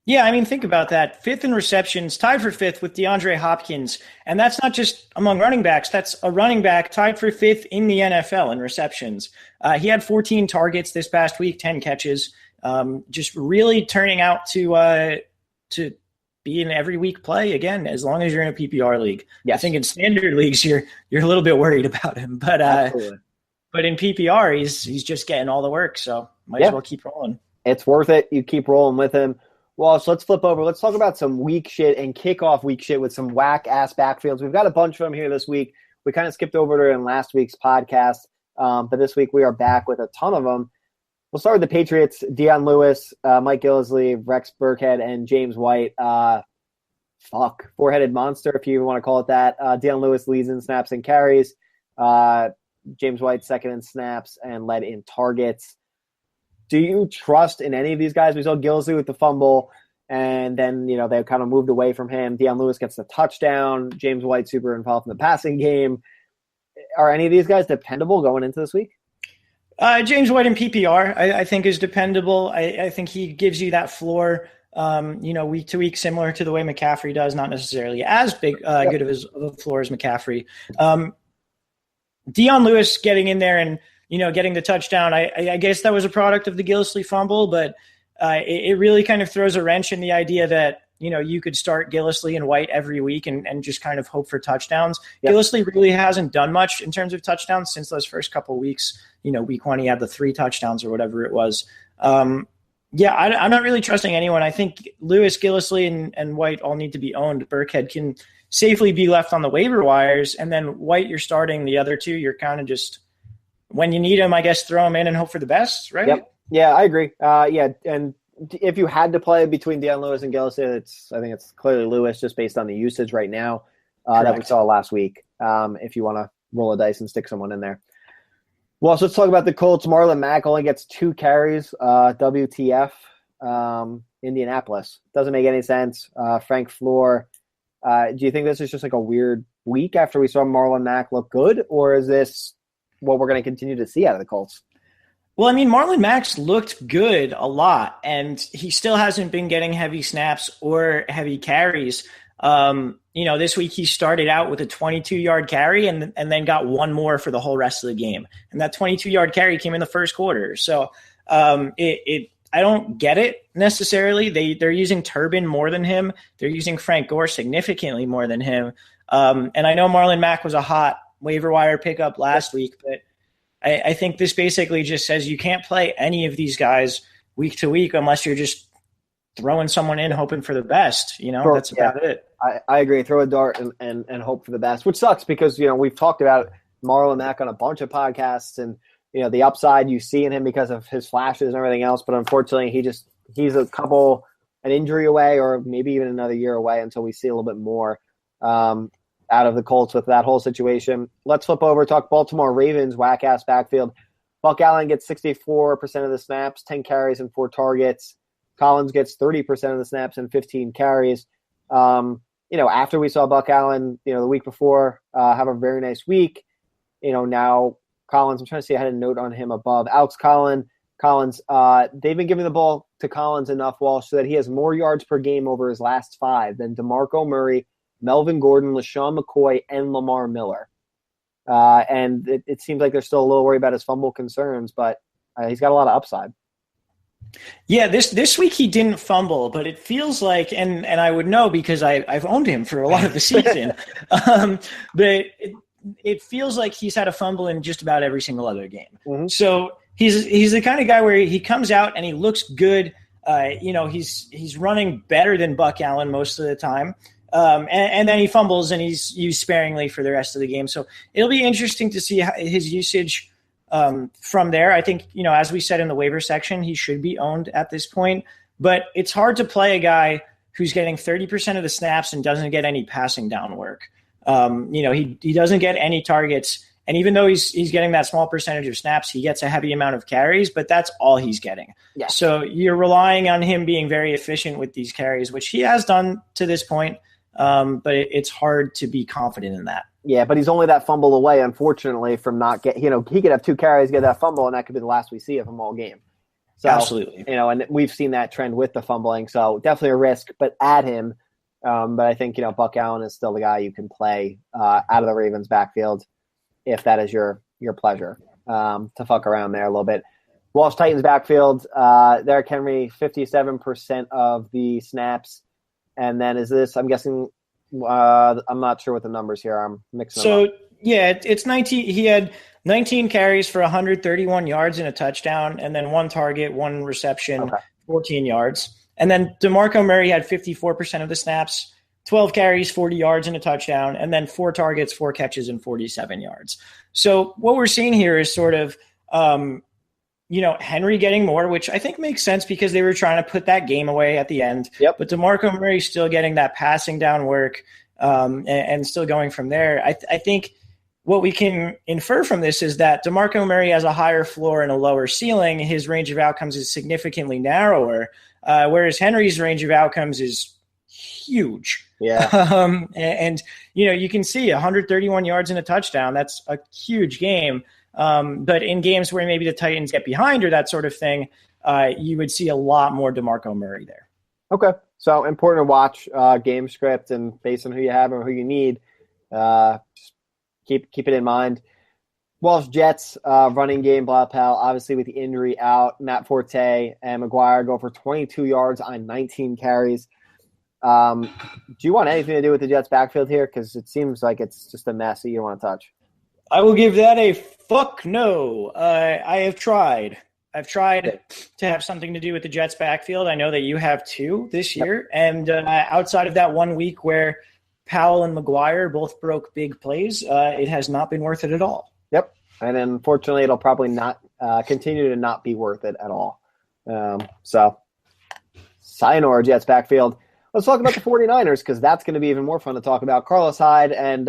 Yeah, I mean, think about that. 5th in receptions, tied for 5th with DeAndre Hopkins. And that's not just among running backs. That's a running back tied for 5th in the NFL in receptions. He had 14 targets this past week, 10 catches. Just really turning out to be an every week play again, as long as you're in a PPR league. Yes. I think in standard leagues, you're a little bit worried about him, but in PPR, he's just getting all the work. So might as well keep rolling. It's worth it. You keep rolling with him. Well, so let's flip over. Let's talk about some weak shit and kickoff week shit with some whack-ass backfields. We've got a bunch of them here this week. We kind of skipped over it in last week's podcast, but this week we are back with a ton of them. We'll start with the Patriots, Deion Lewis, Mike Gillislee, Rex Burkhead, and James White. Four-headed monster, if you even want to call it that. Deion Lewis leads in snaps and carries. James White second in snaps and led in targets. Do you trust in any of these guys? We saw Gillislee with the fumble, and then they kind of moved away from him. Deion Lewis gets the touchdown. James White super involved in the passing game. Are any of these guys dependable going into this week? James White in PPR, I think, is dependable. I think he gives you that floor, week to week, similar to the way McCaffrey does, not necessarily as big, good of a floor as McCaffrey. Deion Lewis getting in there and getting the touchdown, I guess that was a product of the Gillislee fumble, but it really kind of throws a wrench in the idea that, you could start Gillislee and White every week and just kind of hope for touchdowns. Yep. Gillislee really hasn't done much in terms of touchdowns since those first couple of weeks. Week 1, he had the 3 touchdowns or whatever it was. I'm not really trusting anyone. I think Lewis, Gillislee, and White all need to be owned. Burkhead can safely be left on the waiver wires, and then White, you're starting. The other 2, you're kind of just, when you need them, I guess, throw them in and hope for the best, right? Yep. Yeah, I agree. And if you had to play between Deion Lewis and Gillislee, I think it's clearly Lewis just based on the usage right now that we saw last week, if you want to roll a dice and stick someone in there. Well, so let's talk about the Colts. Marlon Mack only gets 2 carries, WTF, Indianapolis. Doesn't make any sense. Frank Floor, do you think this is just like a weird week after we saw Marlon Mack look good, or is this what we're going to continue to see out of the Colts? Well, I mean, Marlon Mack's looked good a lot, and he still hasn't been getting heavy snaps or heavy carries. This week he started out with a 22-yard carry and then got one more for the whole rest of the game. And that 22-yard carry came in the first quarter. So I don't get it necessarily. They're using Turbin more than him. They're using Frank Gore significantly more than him. And I know Marlon Mack was a hot waiver wire pickup last week, but I think this basically just says you can't play any of these guys week to week unless you're just throwing someone in hoping for the best. That's about it. I agree. Throw a dart and hope for the best, which sucks because, we've talked about Marlon Mack on a bunch of podcasts and, the upside you see in him because of his flashes and everything else. But unfortunately, he's an injury away or maybe even another year away until we see a little bit more out of the Colts with that whole situation. Let's flip over, talk Baltimore Ravens, whack-ass backfield. Buck Allen gets 64% of the snaps, 10 carries and 4 targets. Collins gets 30% of the snaps and 15 carries. After we saw Buck Allen, the week before, have a very nice week. Now Collins, I'm trying to see, I had a note on him above. Alex Collins, they've been giving the ball to Collins enough, Walsh, so that he has more yards per game over his last 5 than DeMarco Murray, Melvin Gordon, LaShawn McCoy, and Lamar Miller. And it seems like they're still a little worried about his fumble concerns, but he's got a lot of upside. Yeah, this week he didn't fumble, but it feels like, and I would know because I've owned him for a lot of the season, but it feels like he's had a fumble in just about every single other game. Mm-hmm. So he's the kind of guy where he comes out and he looks good. He's running better than Buck Allen most of the time. And then he fumbles and he's used sparingly for the rest of the game. So it'll be interesting to see his usage from there. I think, as we said in the waiver section, he should be owned at this point. But it's hard to play a guy who's getting 30% of the snaps and doesn't get any passing down work. He doesn't get any targets. And even though he's getting that small percentage of snaps, he gets a heavy amount of carries, but that's all he's getting. Yeah. So you're relying on him being very efficient with these carries, which he has done to this point. But it's hard to be confident in that. Yeah, but he's only that fumble away, unfortunately, from not get. He could have 2 carries, get that fumble, and that could be the last we see of him all game. So, absolutely. And we've seen that trend with the fumbling, so definitely a risk, but add him. But I think, Buck Allen is still the guy you can play out of the Ravens backfield if that is your pleasure to fuck around there a little bit. Walsh Titans backfield, Derrick Henry, 57% of the snaps. And then is this, I'm guessing, I'm not sure what the numbers here. I'm mixing them up. So, yeah, it's 19. He had 19 carries for 131 yards and a touchdown, and then 1 target, 1 reception, 14 yards. And then DeMarco Murray had 54% of the snaps, 12 carries, 40 yards and a touchdown, and then 4 targets, 4 catches, and 47 yards. So what we're seeing here is sort of, Henry getting more, which I think makes sense because they were trying to put that game away at the end. Yep. But DeMarco Murray still getting that passing down work and still going from there. I think what we can infer from this is that DeMarco Murray has a higher floor and a lower ceiling. His range of outcomes is significantly narrower, whereas Henry's range of outcomes is huge. Yeah. And you can see 131 yards and a touchdown. That's a huge game. But in games where maybe the Titans get behind or that sort of thing, you would see a lot more DeMarco Murray there. Okay. So important to watch game script, and based on who you have or who you need, just keep it in mind. Wolves Jets running game, Blau Pal, obviously with the injury out. Matt Forte and McGuire go for 22 yards on 19 carries. Do you want anything to do with the Jets backfield here? Because it seems like it's just a mess that you don't want to touch. I will give that a fuck no. I have tried. I've tried to have something to do with the Jets backfield. I know that you have too this year. And outside of that 1 week where Powell and McGuire both broke big plays, it has not been worth it at all. Yep. And unfortunately, it'll probably not continue to not be worth it at all. So, sayonara, Jets backfield. Let's talk about the 49ers, because that's going to be even more fun to talk about. Carlos Hyde and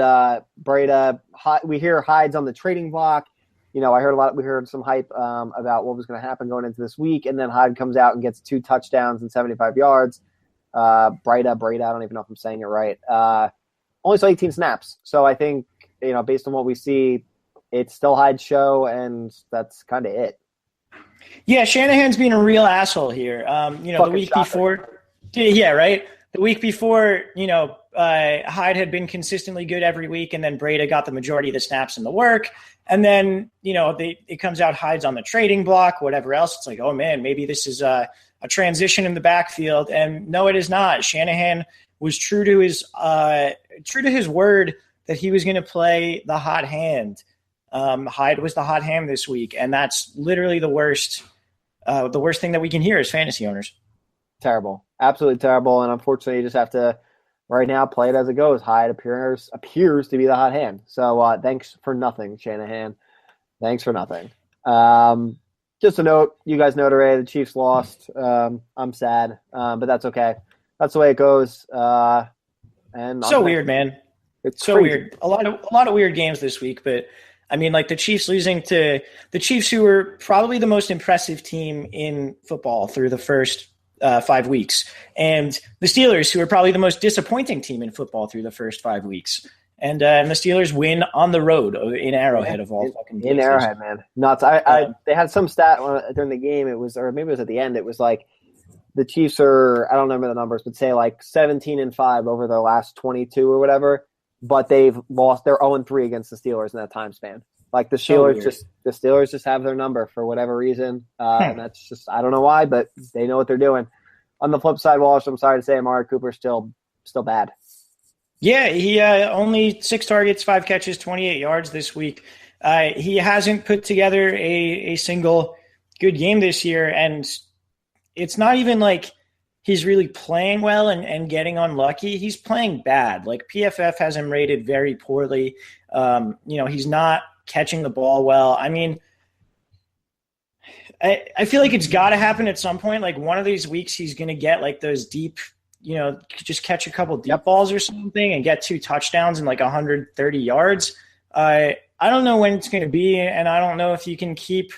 Breda. We hear Hyde's on the trading block. We heard some hype about what was going to happen going into this week, and then Hyde comes out and gets 2 touchdowns and 75 yards. Breda, I don't even know if I'm saying it right. Only saw 18 snaps. So I think, based on what we see, it's still Hyde's show, and that's kind of it. Yeah, Shanahan's being a real asshole here. The week before – yeah, right? The week before, Hyde had been consistently good every week, and then Breda got the majority of the snaps and the work. And then, it comes out Hyde's on the trading block, whatever else. It's like, oh, man, maybe this is a transition in the backfield. And no, it is not. Shanahan was true to his word that he was going to play the hot hand. Hyde was the hot hand this week, and that's literally the worst thing that we can hear as fantasy owners. Terrible. Absolutely terrible. And unfortunately, you just have to right now play it as it goes. Hyde appears to be the hot hand. So thanks for nothing, Shanahan. Thanks for nothing. Just a note, you guys know already, the Chiefs lost. I'm sad, but that's okay. That's the way it goes. And so weird, man. It's so crazy. Weird. A lot of weird games this week, but I mean, like the Chiefs losing to the Chiefs, who were probably the most impressive team in football through the first 5 weeks, and the Steelers, who are probably the most disappointing team in football through the first 5 weeks, and the Steelers win on the road in Arrowhead of all fucking places. In Arrowhead, man, nuts. They had some stat during the game. It was, or maybe it was at the end. It was like the Chiefs are, I don't remember the numbers, but say like 17-5 over their last 22 or whatever. But they've lost. They're 0-3 against the Steelers in that time span. Like the Steelers just have their number for whatever reason, and that's just, I don't know why, but they know what they're doing. On the flip side, Walsh, I'm sorry to say, Amari Cooper's still bad. Yeah, he only 6 targets, 5 catches, 28 yards this week. He hasn't put together a single good game this year, and it's not even like he's really playing well and getting unlucky. He's playing bad. Like PFF has him rated very poorly. He's not catching the ball well. I mean, I feel like it's got to happen at some point. Like one of these weeks he's going to get like those deep, just catch a couple deep balls or something and get 2 touchdowns and like 130 yards. I don't know when it's going to be, and I don't know if you can keep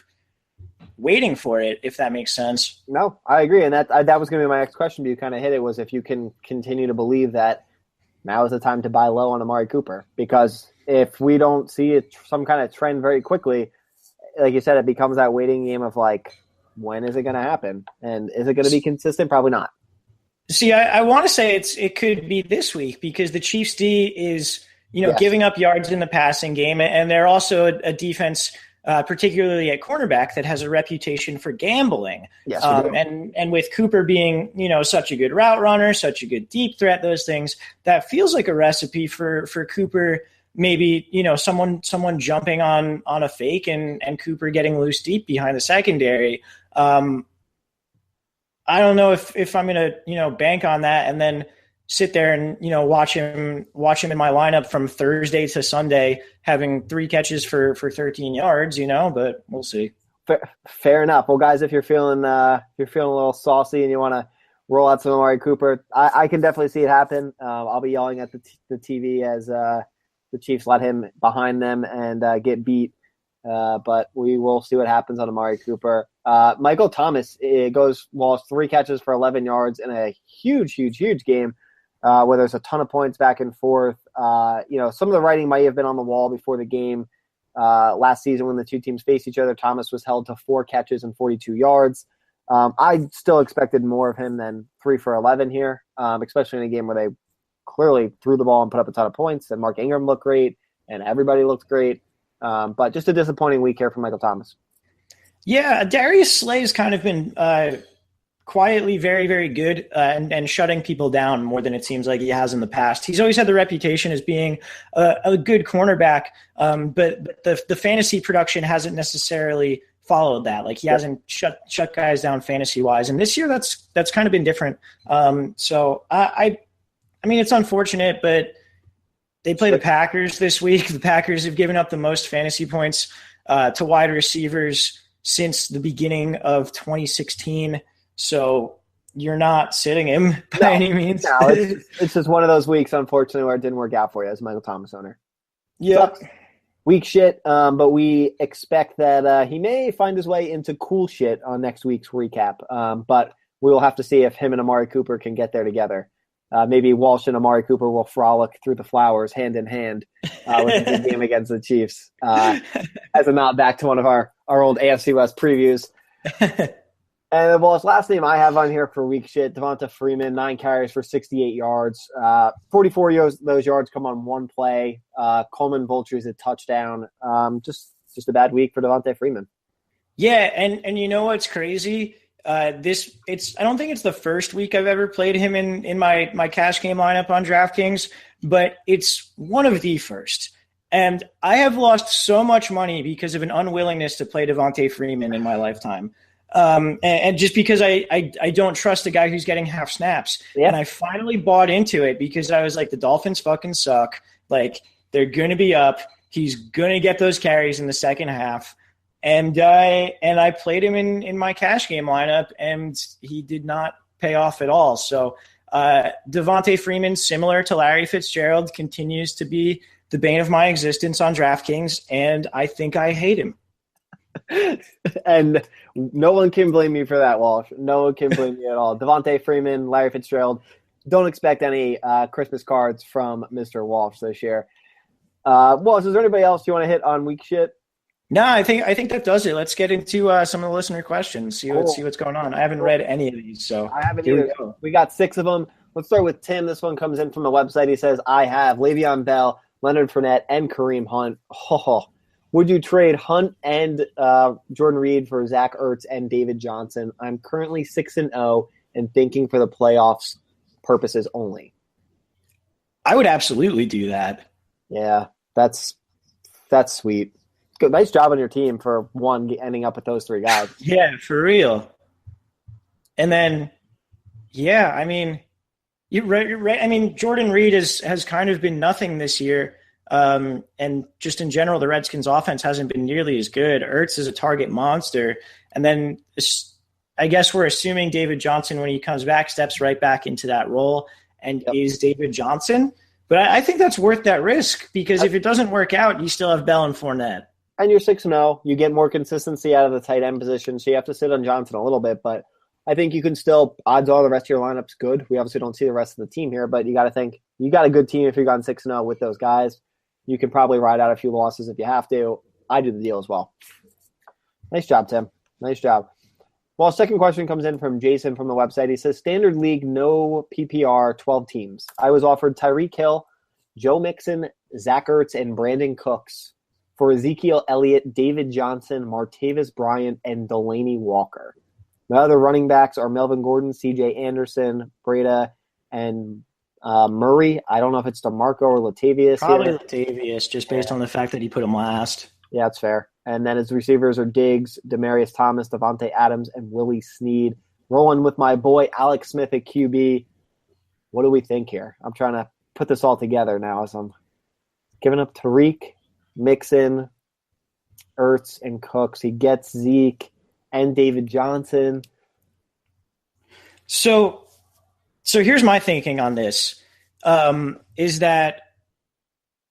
waiting for it, if that makes sense. No, I agree. And that was going to be my next question to you. Kind of hit it, was if you can continue to believe that now is the time to buy low on Amari Cooper, because if we don't see some kind of trend very quickly, like you said, it becomes that waiting game of like, when is it going to happen? And is it going to be consistent? Probably not. See, I want to say it could be this week, because the Chiefs D is, giving up yards in the passing game, and they're also a defense particularly at cornerback, that has a reputation for gambling. Yes, and with Cooper being, such a good route runner, such a good deep threat, those things, that feels like a recipe for Cooper. Maybe, someone jumping on a fake and Cooper getting loose deep behind the secondary. I don't know if I'm going to, bank on that and then sit there and, watch him in my lineup from Thursday to Sunday, having 3 catches for 13 yards, but we'll see. Fair enough. Well, guys, if you're feeling a little saucy and you want to roll out some Amari Cooper, I can definitely see it happen. I'll be yelling at the TV as the Chiefs let him behind them and get beat. But we will see what happens on Amari Cooper. Michael Thomas lost 3 catches for 11 yards in a huge game where there's a ton of points back and forth. Some of the writing might have been on the wall before the game. Last season when the two teams faced each other, Thomas was held to 4 catches and 42 yards. I still expected more of him than 3 for 11 here, especially in a game where they clearly threw the ball and put up a ton of points, and Mark Ingram looked great, and everybody looked great. But just a disappointing week here for Michael Thomas. Yeah, Darius Slay has kind of been quietly very, very good and shutting people down more than it seems like he has in the past. He's always had the reputation as being a good cornerback, but the fantasy production hasn't necessarily followed that. Like he hasn't shut guys down fantasy-wise. And this year that's kind of been different. So I mean, it's unfortunate, but they play the Packers this week. The Packers have given up the most fantasy points to wide receivers since the beginning of 2016. So you're not sitting him by any means. No, it's just one of those weeks, unfortunately, where it didn't work out for you as a Michael Thomas owner. Yeah. Weak shit, but we expect that he may find his way into cool shit on next week's recap. But we will have to see if him and Amari Cooper can get there together. Maybe Walsh and Amari Cooper will frolic through the flowers hand in hand with a big game against the Chiefs. As a nod back to one of our old AFC West previews. And well, his last name I have on here for weak shit, Devonta Freeman, 9 carries for 68 yards. 44 of those yards come on one play. Coleman vultures a touchdown. Just a bad week for Devonta Freeman. Yeah, and you know what's crazy? I don't think it's the first week I've ever played him in my cash game lineup on DraftKings, but it's one of the first. And I have lost so much money because of an unwillingness to play Devonta Freeman in my lifetime. And just because I don't trust a guy who's getting half snaps. Yeah. And I finally bought into it because I was like, the Dolphins fucking suck. Like, they're going to be up. He's going to get those carries in the second half. And I played him in my cash game lineup, and he did not pay off at all. So Devonta Freeman, similar to Larry Fitzgerald, continues to be the bane of my existence on DraftKings, and I think I hate him. And no one can blame me for that, Walsh. No one can blame me at all. Devonta Freeman, Larry Fitzgerald. Don't expect any Christmas cards from Mr. Walsh this year. Walsh, is there anybody else you want to hit on weak shit? No, I think that does it. Let's get into some of the listener questions. See what's going on. I haven't read any of these, so I haven't either. We got 6 of them. Let's start with Tim. This one comes in from the website. He says, "I have Le'Veon Bell, Leonard Fournette, and Kareem Hunt. Would you trade Hunt and Jordan Reed for Zach Ertz and David Johnson? I'm currently 6-0 and thinking for the playoffs purposes only." I would absolutely do that. Yeah, that's sweet. Good, nice job on your team for ending up with those 3 guys. Yeah, for real. And then, yeah, I mean, you're right. I mean, Jordan Reed has kind of been nothing this year. And just in general, the Redskins offense hasn't been nearly as good. Ertz is a target monster. And then I guess we're assuming David Johnson, when he comes back, steps right back into that role and is David Johnson. But I think that's worth that risk because if it doesn't work out, you still have Bell and Fournette. And you're 6-0. You get more consistency out of the tight end position, so you have to sit on Johnson a little bit. But I think you can still – odds are the rest of your lineup's good. We obviously don't see the rest of the team here, but you got to think you got a good team if you've gone 6-0 with those guys. You can probably ride out a few losses if you have to. I do the deal as well. Nice job, Tim. Nice job. Well, second question comes in from Jason from the website. He says, "Standard League, no PPR, 12 teams. I was offered Tyreek Hill, Joe Mixon, Zach Ertz, and Brandon Cooks for Ezekiel Elliott, David Johnson, Martavis Bryant, and Delaney Walker. My other running backs are Melvin Gordon, C.J. Anderson, Breda, and Murray. I don't know if it's DeMarco or Latavius. Probably Latavius, just based on the fact that he put him last. Yeah, that's fair. And then his receivers are Diggs, Demaryius Thomas, Devontae Adams, and Willie Snead. Rolling with my boy Alex Smith at QB. What do we think here? I'm trying to put this all together now as I'm giving up Tariq, Mixon, Ertz, and Cooks. He gets Zeke and David Johnson. So here's my thinking on this, is that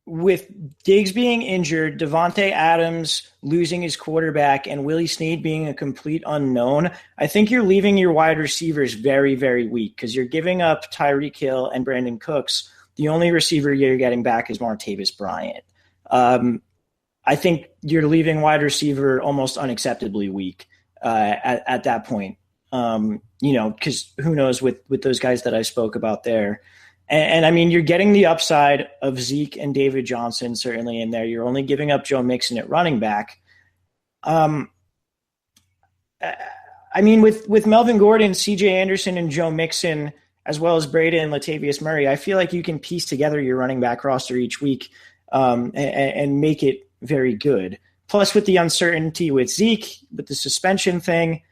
with Diggs being injured, Devontae Adams losing his quarterback, and Willie Snead being a complete unknown, I think you're leaving your wide receivers very, very weak because you're giving up Tyreek Hill and Brandon Cooks. The only receiver you're getting back is Martavis Bryant. I think you're leaving wide receiver almost unacceptably weak at that point. Because who knows with those guys that I spoke about there. And I mean, you're getting the upside of Zeke and David Johnson certainly in there. You're only giving up Joe Mixon at running back. I mean, with Melvin Gordon, C.J. Anderson, and Joe Mixon, as well as Breda and Latavius Murray, I feel like you can piece together your running back roster each week and make it very good. Plus, with the uncertainty with Zeke, with the suspension thing,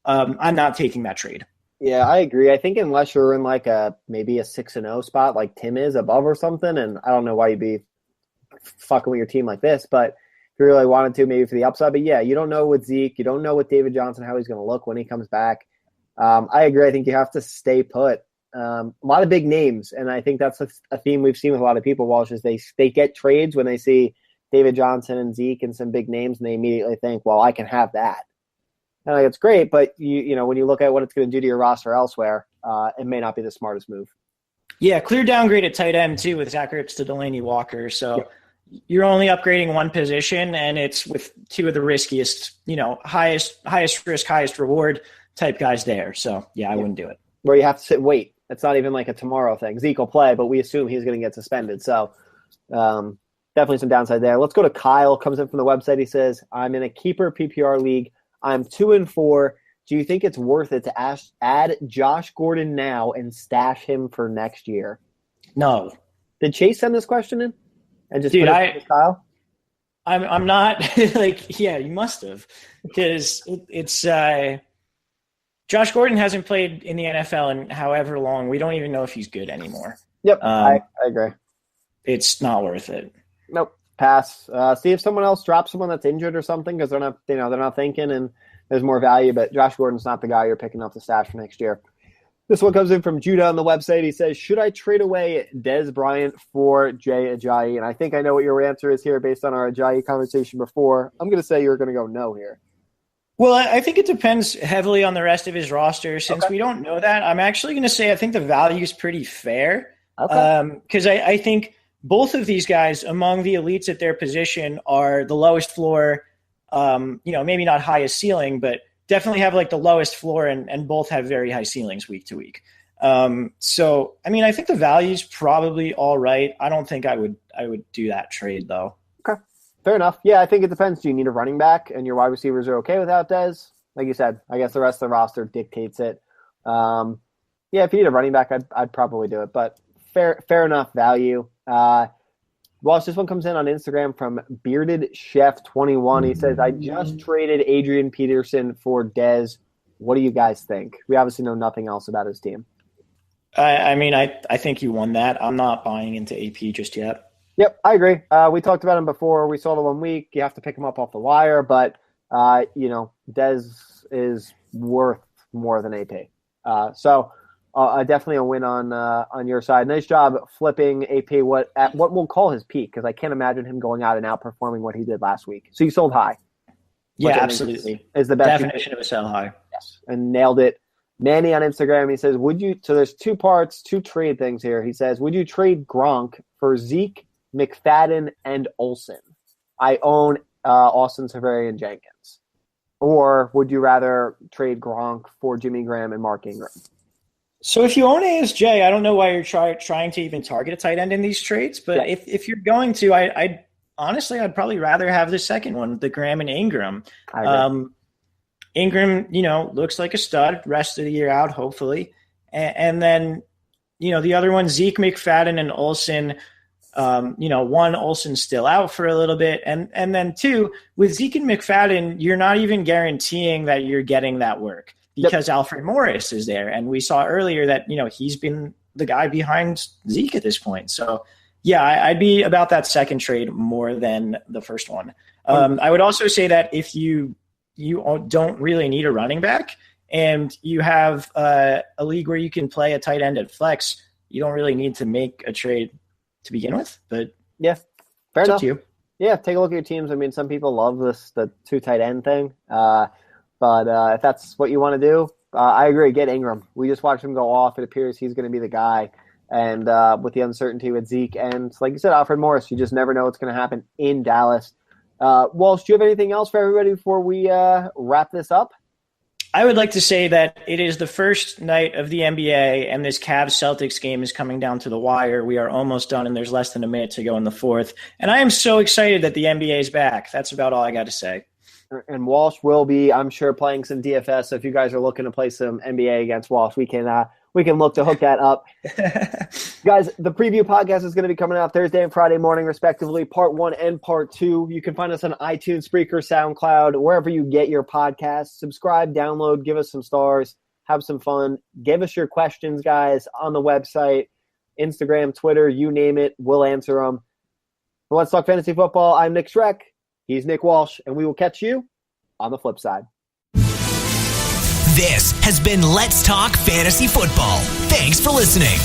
I'm not taking that trade. Yeah, I agree. I think unless you're in like maybe a 6-0 spot like Tim is above or something, and I don't know why you'd be fucking with your team like this, but if you really wanted to, maybe for the upside. But yeah, you don't know with Zeke, you don't know with David Johnson how he's going to look when he comes back. I agree. I think you have to stay put. A lot of big names, and I think that's a theme we've seen with a lot of people, Walsh, is they get trades when they see David Johnson and Zeke and some big names, and they immediately think, well, I can have that. And it's great, but you know when you look at what it's going to do to your roster elsewhere, it may not be the smartest move. Yeah, clear downgrade at tight end too with Zach Ertz to Delaney Walker. So you're only upgrading one position, and it's with two of the riskiest, highest risk, highest reward type guys there. So I wouldn't do it. Where you have to sit and wait. It's not even like a tomorrow thing. Zeke will play, but we assume he's going to get suspended. So definitely some downside there. Let's go to Kyle. Comes in from the website. He says, I'm in a keeper PPR league. I'm 2-4. Do you think it's worth it to add Josh Gordon now and stash him for next year? No. Did Chase send this question in? And just Dude, put it to Kyle? I'm not you must have, because it's Josh Gordon hasn't played in the NFL in however long. We don't even know if he's good anymore. Yep, I agree. It's not worth it. Nope. Pass. See if someone else drops someone that's injured or something because they're not thinking and there's more value. But Josh Gordon's not the guy you're picking up the stash for next year. This one comes in from Judah on the website. He says, should I trade away Dez Bryant for Jay Ajayi? And I think I know what your answer is here based on our Ajayi conversation before. I'm going to say you're going to go no here. Well, I think it depends heavily on the rest of his roster. Since we don't know that, I'm actually going to say I think the value is pretty fair. Okay. Because I think both of these guys among the elites at their position are the lowest floor, maybe not highest ceiling, but definitely have like the lowest floor and both have very high ceilings week to week. So, I mean, I think the value is probably all right. I don't think I would do that trade though. Okay. Fair enough. Yeah, I think it depends. Do you need a running back and your wide receivers are okay without Dez? Like you said, I guess the rest of the roster dictates it. If you need a running back, I'd probably do it, but fair enough value. Walsh, this one comes in on Instagram from Bearded Chef 21. He says, I just traded Adrian Peterson for Dez. What do you guys think? We obviously know nothing else about his team. I think you won that. I'm not buying into AP just yet. Yep, I agree. We talked about him before. We saw the 1 week. You have to pick him up off the wire, but Dez is worth more than AP. Definitely a win on your side. Nice job flipping AP at what we'll call his peak, because I can't imagine him going out and outperforming what he did last week. So you sold high. Yeah, absolutely. Is the best definition of a sell high. Yes, and nailed it. Manny on Instagram, he says, so there's two parts, two trade things here. He says, would you trade Gronk for Zeke, McFadden, and Olsen? I own Austin Severian Jenkins. Or would you rather trade Gronk for Jimmy Graham and Mark Ingram? So if you own ASJ, I don't know why you're trying to even target a tight end in these trades, but if you're going to, I'd honestly, I'd probably rather have the second one, the Graham and Ingram. I agree. Ingram, looks like a stud rest of the year out, hopefully. And then, the other one, Zeke, McFadden, and Olsen. One, Olsen's still out for a little bit. And then two, with Zeke and McFadden, you're not even guaranteeing that you're getting that work because Alfred Morris is there. And we saw earlier that, he's been the guy behind Zeke at this point. So, yeah, I'd be about that second trade more than the first one. I would also say that if you don't really need a running back and you have a league where you can play a tight end at flex, you don't really need to make a trade to begin with. But yeah, fair enough. To you. Yeah, take a look at your teams. I mean, some people love the 2 tight end thing. But if that's what you want to do, I agree. Get Ingram. We just watched him go off. It appears he's going to be the guy. And with the uncertainty with Zeke and, like you said, Alfred Morris, you just never know what's going to happen in Dallas. Walsh, do you have anything else for everybody before we wrap this up? I would like to say that it is the first night of the NBA, and this Cavs-Celtics game is coming down to the wire. We are almost done, and there's less than a minute to go in the fourth. And I am so excited that the NBA is back. That's about all I got to say. And Walsh will be, I'm sure, playing some DFS. So if you guys are looking to play some NBA against Walsh, we can look to hook that up. Guys, the preview podcast is going to be coming out Thursday and Friday morning, respectively, part 1 and part 2. You can find us on iTunes, Spreaker, SoundCloud, wherever you get your podcasts. Subscribe, download, give us some stars, have some fun. Give us your questions, guys, on the website, Instagram, Twitter, you name it. We'll answer them. For Let's Talk Fantasy Football, I'm Nick Schreck. He's Nick Walsh, and we will catch you on the flip side. This has been Let's Talk Fantasy Football. Thanks for listening.